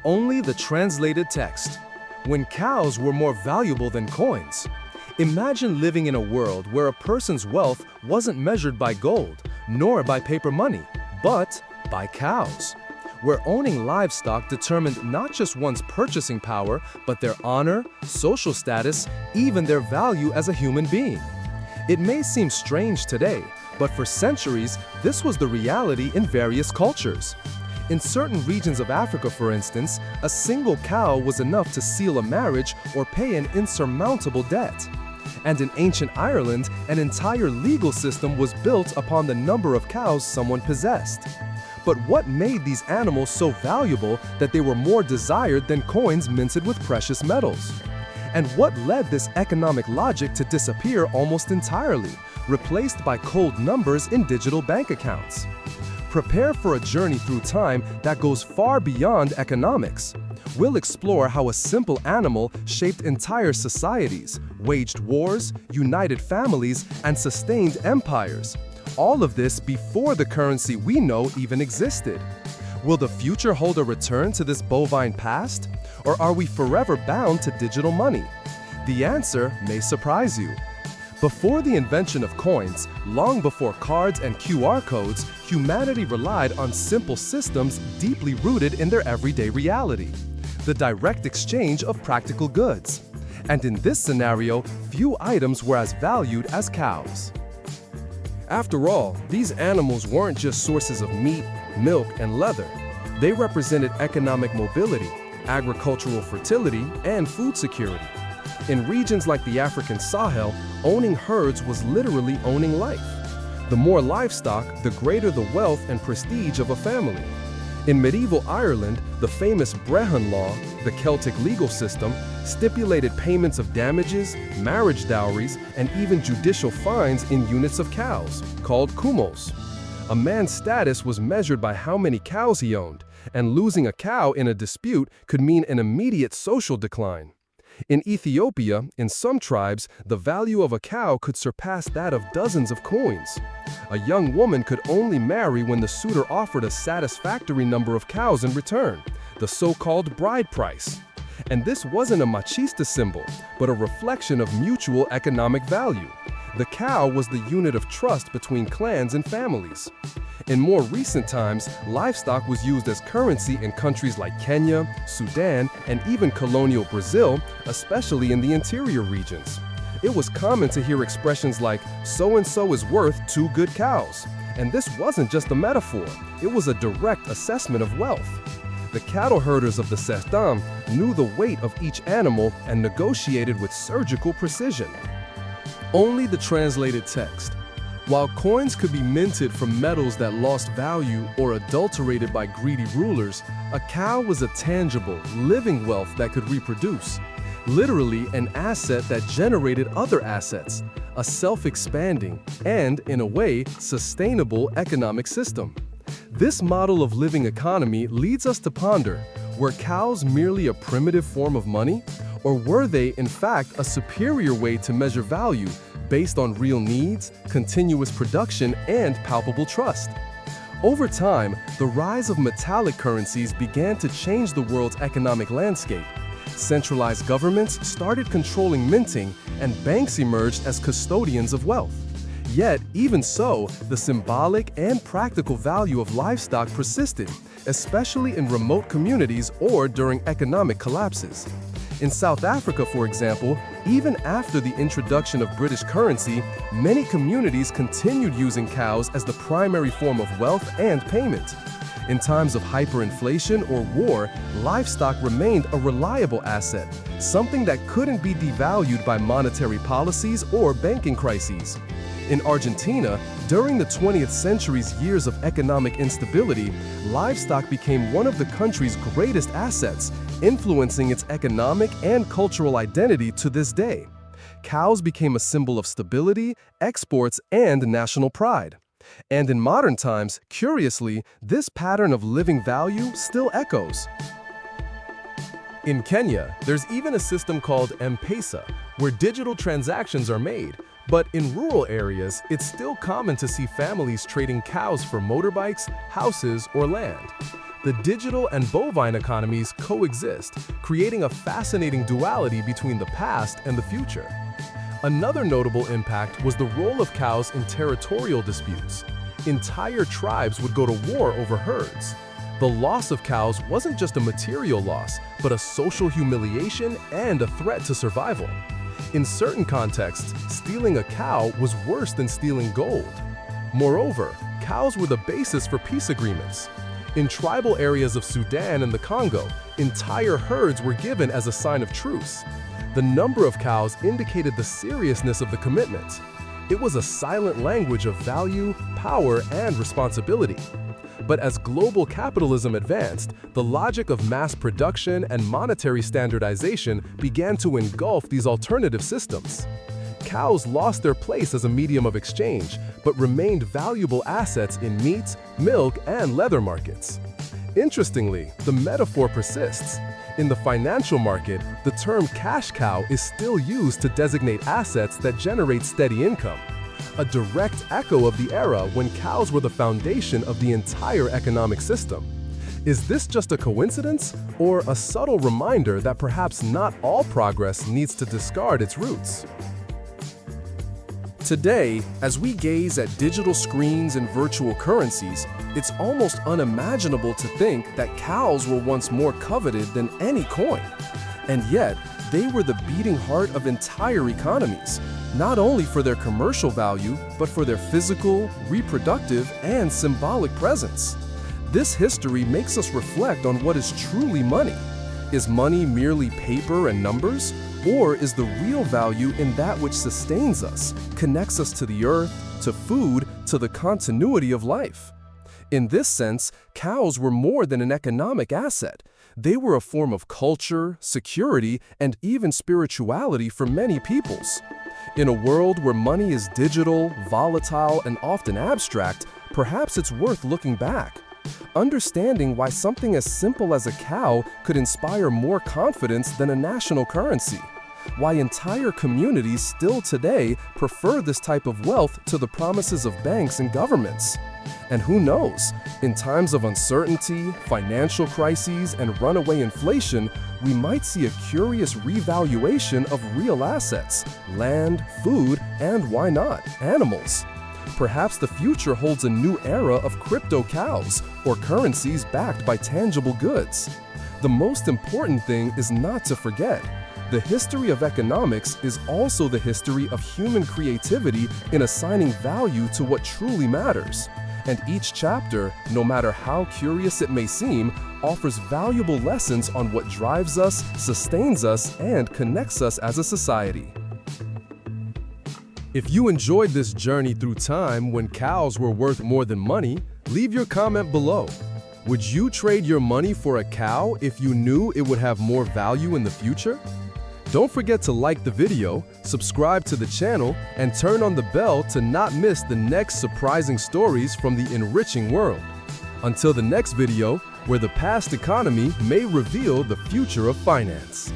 Only the translated text. When cows were more valuable than coins. Imagine living in a world where a person's wealth wasn't measured by gold, nor by paper money, but by cows. Where owning livestock determined not just one's purchasing power, but their honor, social status, even their value as a human being. It may seem strange today, but for centuries, this was the reality in various cultures. In certain regions of Africa, for instance, a single cow was enough to seal a marriage or pay an insurmountable debt. And in ancient Ireland, an entire legal system was built upon the number of cows someone possessed. But what made these animals so valuable that they were more desired than coins minted with precious metals? And what led this economic logic to disappear almost entirely, replaced by cold numbers in digital bank accounts? Prepare for a journey through time that goes far beyond economics. We'll explore how a simple animal shaped entire societies, waged wars, united families, and sustained empires. All of this before the currency we know even existed. Will the future hold a return to this bovine past? Or are we forever bound to digital money? The answer may surprise you. Before the invention of coins, long before cards and QR codes, humanity relied on simple systems deeply rooted in their everyday reality. The direct exchange of practical goods. And in this scenario, few items were as valued as cows. After all, these animals weren't just sources of meat, milk, and leather. They represented economic mobility, agricultural fertility, and food security. In regions like the African Sahel, owning herds was literally owning life. The more livestock, the greater the wealth and prestige of a family. In medieval Ireland, the famous Brehon law, the Celtic legal system, stipulated payments of damages, marriage dowries, and even judicial fines in units of cows, called cumos. A man's status was measured by how many cows he owned, and losing a cow in a dispute could mean an immediate social decline. In Ethiopia, in some tribes, the value of a cow could surpass that of dozens of coins. A young woman could only marry when the suitor offered a satisfactory number of cows in return, the so-called bride price. And this wasn't a machista symbol, but a reflection of mutual economic value. The cow was the unit of trust between clans and families. In more recent times, livestock was used as currency in countries like Kenya, Sudan, and even colonial Brazil, especially in the interior regions. It was common to hear expressions like, "so-and-so is worth 2 good cows." And this wasn't just a metaphor, it was a direct assessment of wealth. The cattle herders of the Sertão knew the weight of each animal and negotiated with surgical precision. Only the translated text. While coins could be minted from metals that lost value or adulterated by greedy rulers, a cow was a tangible, living wealth that could reproduce. Literally an asset that generated other assets, a self-expanding and, in a way, sustainable economic system. This model of living economy leads us to ponder, were cows merely a primitive form of money? Or were they, in fact, a superior way to measure value based on real needs, continuous production, and palpable trust? Over time, the rise of metallic currencies began to change the world's economic landscape. Centralized governments started controlling minting, and banks emerged as custodians of wealth. Yet, even so, the symbolic and practical value of livestock persisted, especially in remote communities or during economic collapses. In South Africa, for example, even after the introduction of British currency, many communities continued using cows as the primary form of wealth and payment. In times of hyperinflation or war, livestock remained a reliable asset, something that couldn't be devalued by monetary policies or banking crises. In Argentina, during the 20th century's years of economic instability, livestock became one of the country's greatest assets, influencing its economic and cultural identity to this day. Cows became a symbol of stability, exports, and national pride. And in modern times, curiously, this pattern of living value still echoes. In Kenya, there's even a system called M-Pesa, where digital transactions are made. But in rural areas, it's still common to see families trading cows for motorbikes, houses, or land. The digital and bovine economies coexist, creating a fascinating duality between the past and the future. Another notable impact was the role of cows in territorial disputes. Entire tribes would go to war over herds. The loss of cows wasn't just a material loss, but a social humiliation and a threat to survival. In certain contexts, stealing a cow was worse than stealing gold. Moreover, cows were the basis for peace agreements. In tribal areas of Sudan and the Congo, entire herds were given as a sign of truce. The number of cows indicated the seriousness of the commitment. It was a silent language of value, power, and responsibility. But as global capitalism advanced, the logic of mass production and monetary standardization began to engulf these alternative systems. Cows lost their place as a medium of exchange, but remained valuable assets in meat, milk, and leather markets. Interestingly, the metaphor persists. In the financial market, the term cash cow is still used to designate assets that generate steady income, a direct echo of the era when cows were the foundation of the entire economic system. Is this just a coincidence, or a subtle reminder that perhaps not all progress needs to discard its roots? Today, as we gaze at digital screens and virtual currencies, it's almost unimaginable to think that cows were once more coveted than any coin. And yet, they were the beating heart of entire economies, not only for their commercial value, but for their physical, reproductive, and symbolic presence. This history makes us reflect on what is truly money. Is money merely paper and numbers? Or is the real value in that which sustains us, connects us to the earth, to food, to the continuity of life? In this sense, cows were more than an economic asset. They were a form of culture, security, and even spirituality for many peoples. In a world where money is digital, volatile, and often abstract, perhaps it's worth looking back. Understanding why something as simple as a cow could inspire more confidence than a national currency. Why entire communities still today prefer this type of wealth to the promises of banks and governments. And who knows, in times of uncertainty, financial crises, and runaway inflation, we might see a curious revaluation of real assets, land, food, and why not, animals. Perhaps the future holds a new era of crypto cows, or currencies backed by tangible goods. The most important thing is not to forget. The history of economics is also the history of human creativity in assigning value to what truly matters. And each chapter, no matter how curious it may seem, offers valuable lessons on what drives us, sustains us, and connects us as a society. If you enjoyed this journey through time when cows were worth more than money, leave your comment below. Would you trade your money for a cow if you knew it would have more value in the future? Don't forget to like the video, subscribe to the channel, and turn on the bell to not miss the next surprising stories from the enriching world. Until the next video, where the past economy may reveal the future of finance.